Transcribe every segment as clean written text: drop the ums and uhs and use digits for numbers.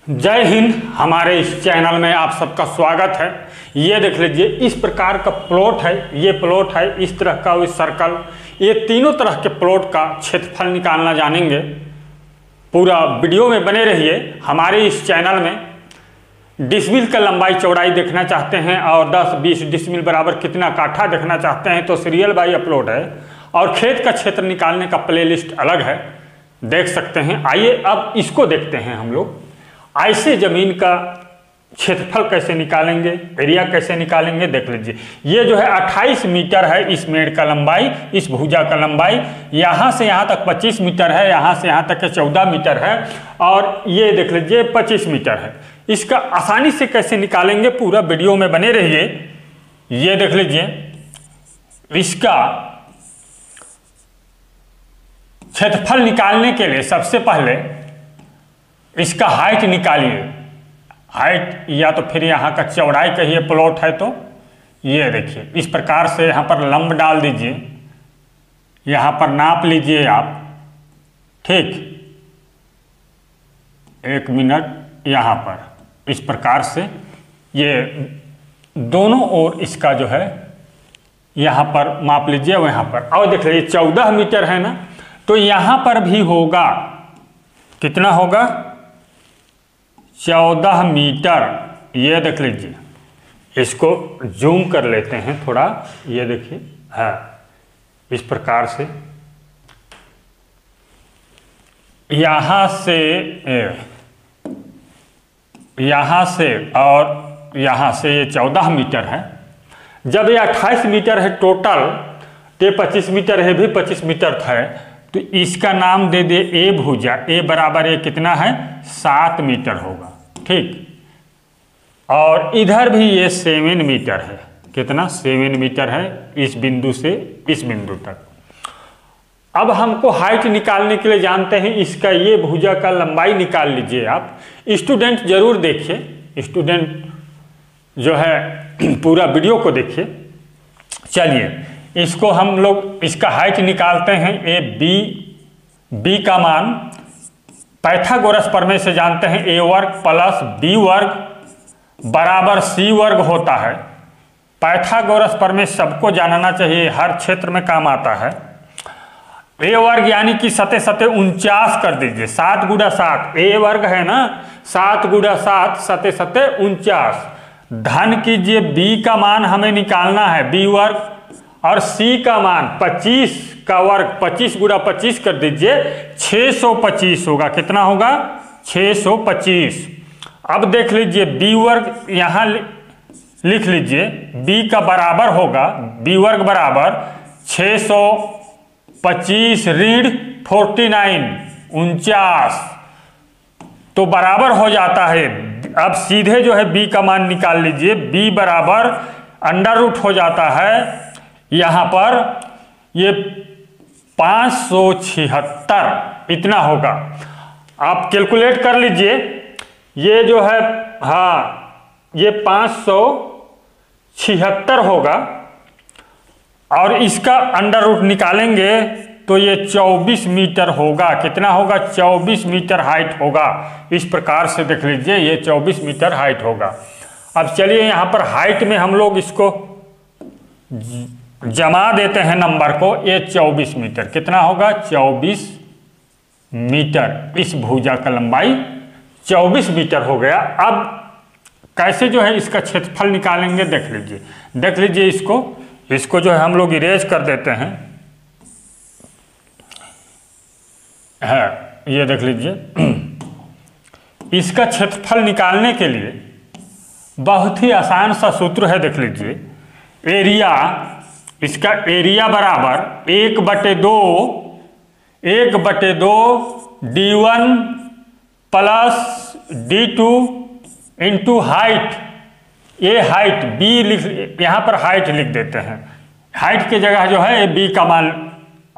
जय हिंद। हमारे इस चैनल में आप सबका स्वागत है। ये देख लीजिए, इस प्रकार का प्लॉट है, ये प्लॉट है, इस तरह का इस सर्कल, ये तीनों तरह के प्लॉट का क्षेत्रफल निकालना जानेंगे। पूरा वीडियो में बने रहिए। हमारे इस चैनल में डिसमिल का लंबाई चौड़ाई देखना चाहते हैं और 10-20 डिसमिल बराबर कितना काठा देखना चाहते हैं तो सीरियल बाई अपलोड है, और खेत का क्षेत्र निकालने का प्लेलिस्ट अलग है, देख सकते हैं। आइए अब इसको देखते हैं हम लोग। ऐसे जमीन का क्षेत्रफल कैसे निकालेंगे, एरिया कैसे निकालेंगे, देख लीजिए। ये जो है 28 मीटर है इस मेड़ का लंबाई, इस भुजा का लंबाई। यहाँ से यहाँ तक 25 मीटर है, यहाँ से यहाँ तक 14 मीटर है, और ये देख लीजिए 25 मीटर है। इसका आसानी से कैसे निकालेंगे, पूरा वीडियो में बने रहिए। ये देख लीजिए, इसका क्षेत्रफल निकालने के लिए सबसे पहले इसका हाइट निकालिए। हाइट या तो फिर यहाँ का चौड़ाई कहिए, प्लॉट है तो ये देखिए इस प्रकार से यहाँ पर लंब डाल दीजिए, यहाँ पर नाप लीजिए आप, ठीक। 1 मिनट यहाँ पर इस प्रकार से ये दोनों ओर इसका जो है यहाँ पर माप लीजिए, वहाँ पर। और देख लीजिए 14 मीटर है ना, तो यहाँ पर भी होगा, कितना होगा, 14 मीटर। ये देख लीजिए, इसको जूम कर लेते हैं थोड़ा, ये देखिए, हाँ इस प्रकार से यहाँ से और यहाँ से ये 14 मीटर है। जब ये 28 मीटर है टोटल, तो ये 25 मीटर है, भी 25 मीटर था, तो इसका नाम दे दे ए भुजा। ए बराबर ये कितना है, 7 मीटर होगा, ठीक। और इधर भी ये 7 मीटर है, कितना, 7 मीटर है इस बिंदु से इस बिंदु तक। अब हमको हाइट निकालने के लिए जानते हैं इसका, ये भुजा का लंबाई निकाल लीजिए आप। स्टूडेंट जरूर देखिए, स्टूडेंट जो है पूरा वीडियो को देखिए। चलिए इसको हम लोग इसका हाइट निकालते हैं। ए बी का मान पाइथागोरस प्रमेय से जानते हैं, ए वर्ग प्लस बी वर्ग बराबर सी वर्ग होता है। पाइथागोरस प्रमेय सबको जानना चाहिए, हर क्षेत्र में काम आता है। ए वर्ग यानी कि 7 7 49 कर दीजिए, 7 गुणा 7, ए वर्ग है ना, 7 गुणा 7, 7 7 49। धन कीजिए, बी का मान हमें निकालना है, बी वर्ग, और सी का मान 25 का वर्ग, 25 गुणा 25 कर दीजिए, 625 होगा। कितना होगा, 625। अब देख लीजिए बी वर्ग यहाँ लिख लीजिए, बी का बराबर होगा, बी वर्ग बराबर 625 ऋण 49 49, तो बराबर हो जाता है। अब सीधे जो है बी का मान निकाल लीजिए, बी बराबर अंडर रूट हो जाता है यहाँ पर ये 576, इतना होगा। आप कैलकुलेट कर लीजिए, ये जो है, हाँ ये 576 होगा, और इसका अंडर रूट निकालेंगे तो ये 24 मीटर होगा। कितना होगा, 24 मीटर हाइट होगा। इस प्रकार से देख लीजिए, ये 24 मीटर हाइट होगा। अब चलिए यहाँ पर हाइट में हम लोग इसको जमा देते हैं नंबर को। ये 24 मीटर, कितना होगा, 24 मीटर। इस भुजा का लंबाई 24 मीटर हो गया। अब कैसे जो है इसका क्षेत्रफल निकालेंगे, देख लीजिए, देख लीजिए। इसको जो है हम लोग इरेज कर देते हैं, है ये देख लीजिए। इसका क्षेत्रफल निकालने के लिए बहुत ही आसान सा सूत्र है, देख लीजिए। एरिया, इसका एरिया बराबर 1/2 d1 plus d2 into height. ये हाइट बी यहाँ पर हाइट लिख देते हैं, हाइट की जगह जो है बी का मान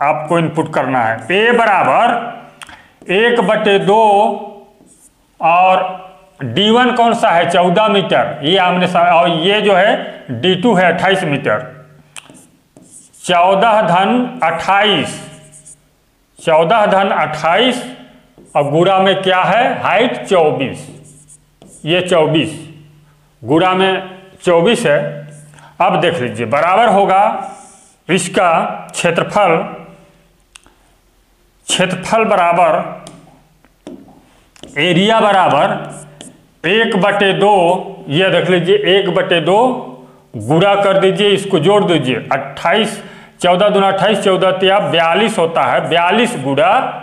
आपको इनपुट करना है। ए बराबर 1/2 और d1 कौन सा है, 14 मीटर, ये आमने सामने, और ये जो है d2 है 28 मीटर। 14 धन 28 और गुणा में क्या है, हाइट 24। ये 24 गुणा में 24 है। अब देख लीजिए बराबर होगा इसका क्षेत्रफल बराबर एरिया बराबर 1/2, ये देख लीजिए 1/2 गुणा कर दीजिए, इसको जोड़ दीजिए 28, 14 दूना 28, 14 तिया 42 होता है, 42 गुणा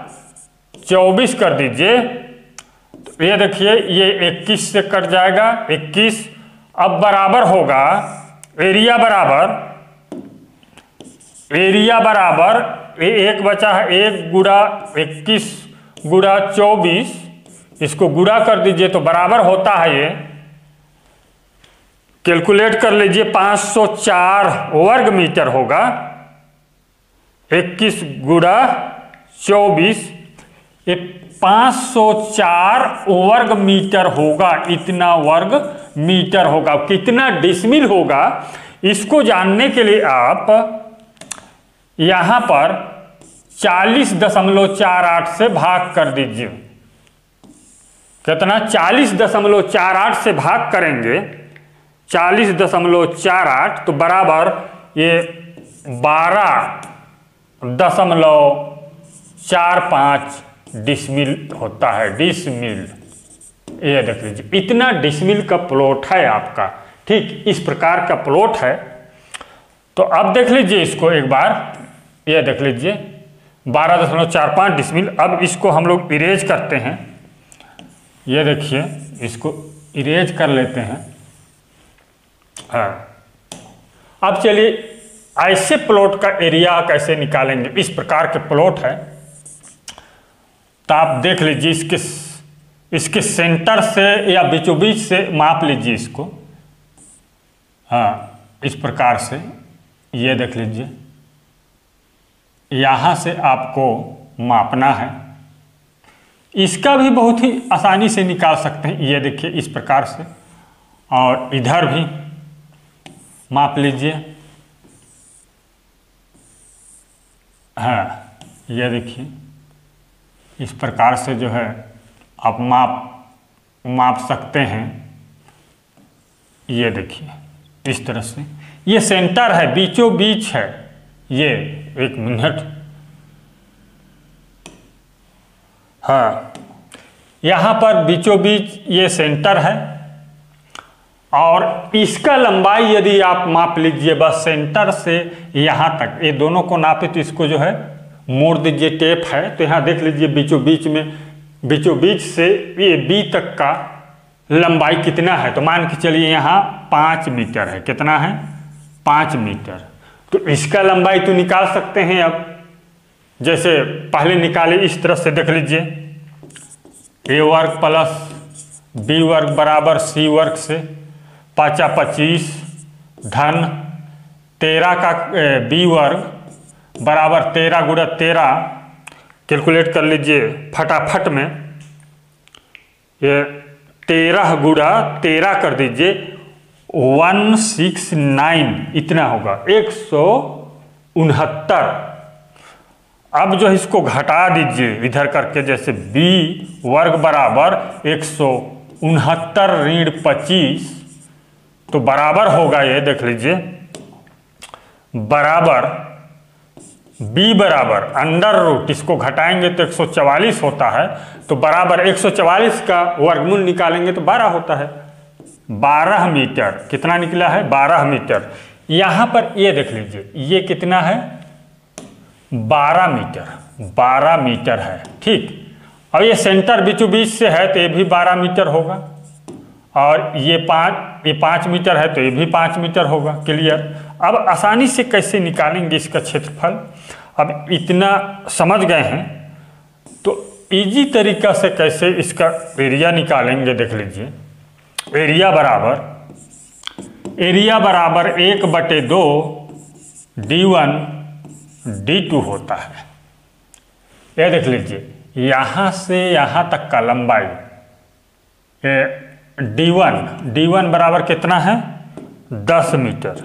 24 कर दीजिए, तो ये देखिए ये 21 से कट जाएगा 21। अब बराबर होगा एरिया बराबर एक बचा है 1 गुणा 21 गुणा 24, इसको गुणा कर दीजिए तो बराबर होता है, ये कैलकुलेट कर लीजिए 504 वर्ग मीटर होगा। 21 गुणा 24 ये 504 वर्ग मीटर होगा, इतना वर्ग मीटर होगा। कितना डिसमिल होगा इसको जानने के लिए आप यहां पर 40.48 से भाग कर दीजिए। कितना? 40.48 से भाग करेंगे, 40.48 तो बराबर ये 12.45 डिसमिल होता है, डिसमिल। ये देख लीजिए इतना डिसमिल का प्लॉट है आपका, ठीक इस प्रकार का प्लॉट है। तो अब देख लीजिए इसको एक बार, ये देख लीजिए 12.45 डिसमिल। अब इसको हम लोग इरेज करते हैं, ये देखिए इसको इरेज कर लेते हैं। हाँ, अब चलिए ऐसे प्लॉट का एरिया कैसे निकालेंगे, इस प्रकार के प्लॉट है तो आप देख लीजिए इसके सेंटर से या बीचों बीच से माप लीजिए इसको। हाँ, इस प्रकार से ये देख लीजिए, यहाँ से आपको मापना है। इसका भी बहुत ही आसानी से निकाल सकते हैं, ये देखिए इस प्रकार से, और इधर भी माप लीजिए। हाँ, ये देखिए इस प्रकार से जो है आप माप सकते हैं। ये देखिए इस तरह से, ये सेंटर है, बीचों बीच है। ये एक मिनट, हाँ यहाँ पर बीचों बीच ये सेंटर है, और इसका लंबाई यदि आप माप लीजिए बस सेंटर से यहाँ तक, ये दोनों को नापे तो इसको जो है मोड़ दीजिए, टेप है तो यहाँ देख लीजिए बीचों बीच से ये बी तक का लंबाई कितना है। तो मान के चलिए यहाँ 5 मीटर है, कितना है 5 मीटर। तो इसका लंबाई तो निकाल सकते हैं। अब जैसे पहले निकाले इस तरह से देख लीजिए, ए वर्ग प्लस बी वर्ग बराबर सी वर्ग से 5 25 धन 13 का बी वर्ग बराबर 13 गुणा 13, कैलकुलेट कर लीजिए फटाफट में, ये 13 गुणा 13 कर दीजिए 169, इतना होगा 169। अब जो इसको घटा दीजिए इधर करके, जैसे बी वर्ग बराबर 169 ऋण 25, तो बराबर होगा, ये देख लीजिए बराबर बी बराबर अंडर रूट, इसको घटाएंगे तो 144 होता है, तो बराबर 144 का वर्गमूल निकालेंगे तो 12 होता है। 12 मीटर कितना निकला है? 12 मीटर। यहाँ पर ये देख लीजिए ये कितना है? 12 मीटर, 12 मीटर है, ठीक। और ये सेंटर बीचों बीच से है तो ये भी 12 मीटर होगा, और ये 5 मीटर है तो ये भी 5 मीटर होगा। क्लियर? अब आसानी से कैसे निकालेंगे इसका क्षेत्रफल, अब इतना समझ गए हैं तो इजी तरीका से कैसे इसका एरिया निकालेंगे देख लीजिए। एरिया बराबर 1/2 D1 D2 होता है। ये देख लीजिए यहाँ से यहाँ तक का लंबाई D1 बराबर कितना है? 10 मीटर,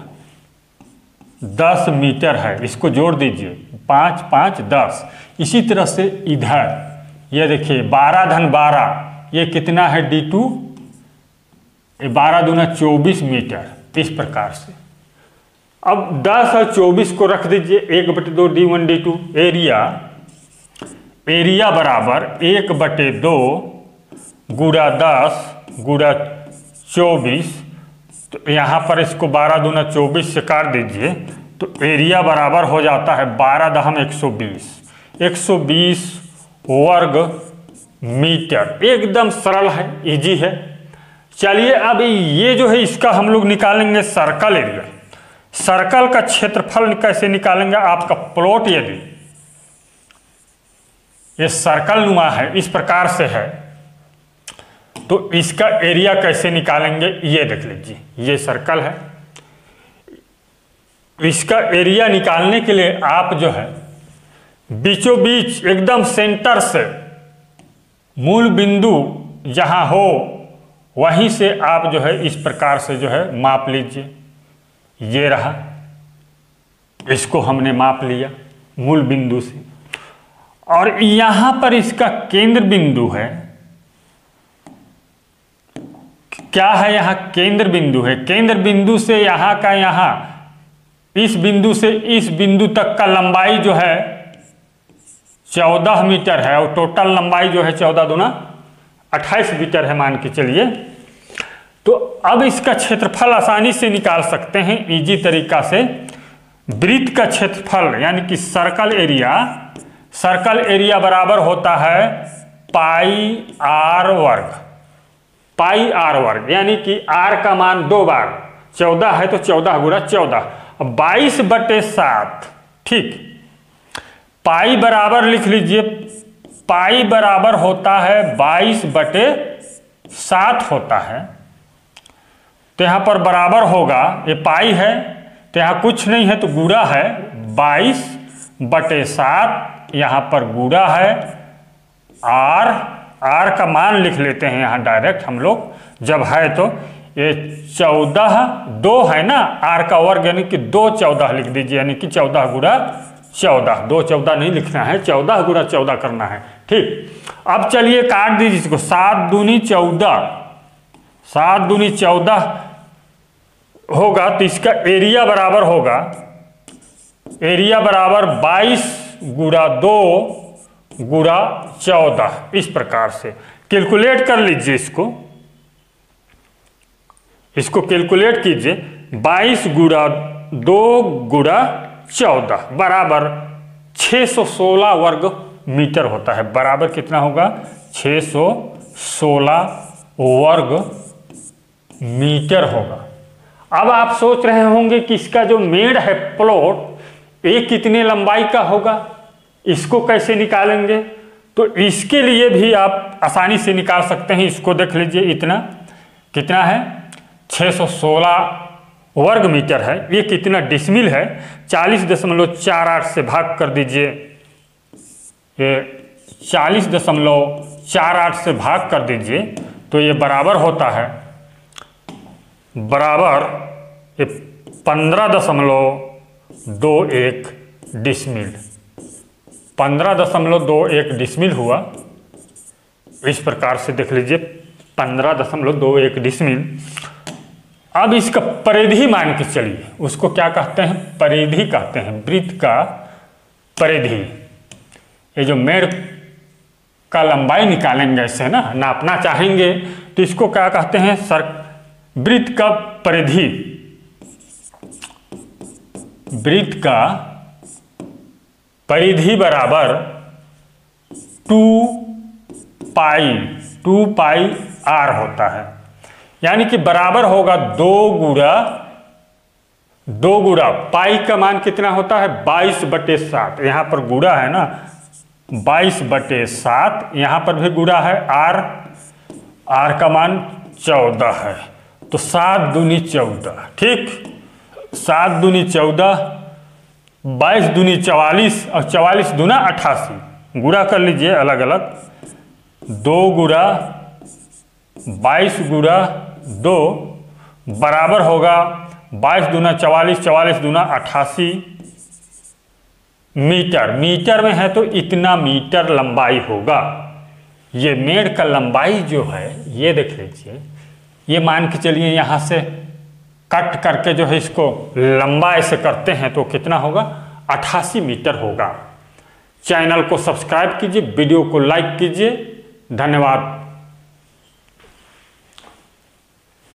10 मीटर है। इसको जोड़ दीजिए 5 5 10। इसी तरह से इधर ये देखिए 12 धन 12, ये कितना है? D2 12 दूना 24 मीटर, इस प्रकार से। अब 10 और 24 को रख दीजिए 1/2 D1 D2। एरिया बराबर 1/2 गुणा 10 गुणा 24। तो यहाँ पर इसको 12 दूना 24 से काट दीजिए तो एरिया बराबर हो जाता है 12 दहम 120 वर्ग मीटर। एकदम सरल है, इजी है। चलिए अब ये जो है इसका हम लोग निकालेंगे सर्कल एरिया। सर्कल का क्षेत्रफल कैसे निकालेंगे? आपका प्लॉट यदि ये सर्कल नुमा है, इस प्रकार से है, तो इसका एरिया कैसे निकालेंगे ये देख लीजिए। ये सर्कल है, इसका एरिया निकालने के लिए आप जो है बीचों बीच एकदम सेंटर से मूल बिंदु जहां हो वहीं से आप जो है इस प्रकार से जो है माप लीजिए। ये रहा, इसको हमने माप लिया मूल बिंदु से, और यहां पर इसका केंद्र बिंदु है। क्या है? यहां केंद्र बिंदु है। केंद्र बिंदु से यहां का यहां इस बिंदु से इस बिंदु तक का लंबाई जो है 14 मीटर है, और टोटल लंबाई जो है 14 दूना 28 मीटर है मान के चलिए। तो अब इसका क्षेत्रफल आसानी से निकाल सकते हैं इजी तरीका से। वृत्त का क्षेत्रफल यानी कि सर्कल एरिया बराबर होता है पाई आर वर्ग, यानी कि आर का मान 2 बार 14 है तो 14 गुणा 14, 22/7। ठीक, पाई बराबर लिख लीजिए, पाई बराबर होता है 22/7 होता है। तो यहां पर बराबर होगा, ये पाई है तो यहां कुछ नहीं है तो गुणा है 22/7, यहां पर गुणा है आर का मान लिख लेते हैं यहां डायरेक्ट हम लोग जब है तो। ये 14 2 है ना, आर का वर्ग यानी कि 2 14 लिख दीजिए, यानी कि 14 गुणा 14, 2 14 नहीं लिखना है, 14 गुणा 14 करना है। ठीक, अब चलिए काट दीजिए इसको। 7 दूनी 14 होगा तो इसका एरिया बराबर होगा, एरिया बराबर 22 गुणा 2 गुणा 14, इस प्रकार से कैलकुलेट कर लीजिए। इसको कैलकुलेट कीजिए। 22 गुणा 2 गुणा 14 बराबर 616 वर्ग मीटर होता है। बराबर कितना होगा? 616 वर्ग मीटर होगा। अब आप सोच रहे होंगे कि इसका जो मेड़ है प्लॉट ये कितने लंबाई का होगा, इसको कैसे निकालेंगे? तो इसके लिए भी आप आसानी से निकाल सकते हैं। इसको देख लीजिए, इतना कितना है? 616 वर्ग मीटर है। ये कितना डिसमिल है? 40.48 से भाग कर दीजिए। ये 40.48 से भाग कर दीजिए तो ये बराबर होता है, बराबर ये 15.21 डिसमिल, 15.21 डिसमिल हुआ। इस प्रकार से देख लीजिए 15.21 डिसमिल। अब इसका परिधि मान के चलिए, उसको क्या कहते हैं? परिधि कहते हैं, वृत्त का परिधि। ये जो मेड़ का लंबाई निकालेंगे ऐसे ना, नापना चाहेंगे तो इसको क्या कहते हैं? वृत्त का परिधि। वृत्त का परिधि बराबर 2 पाई आर होता है, यानी कि बराबर होगा 2 गुणा पाई का मान कितना होता है? 22/7। यहाँ पर गुणा है ना, 22/7, यहाँ पर भी गुणा है। आर का मान 14 है तो 7 दूनी 14। ठीक, 7 दूनी 14, 22 दूनी 44 और 44 दूना 88। गुणा कर लीजिए अलग अलग। 2 गुणा 22 गुणा 2 बराबर होगा 22 दूना 44, 44 दूना 88 मीटर। मीटर में है तो इतना मीटर लंबाई होगा। ये मेड़ का लंबाई जो है ये देख लीजिए, ये मान के चलिए यहाँ से कट करके जो है इसको लंबा ऐसे करते हैं तो कितना होगा, 88 मीटर होगा। चैनल को सब्सक्राइब कीजिए, वीडियो को लाइक कीजिए। धन्यवाद।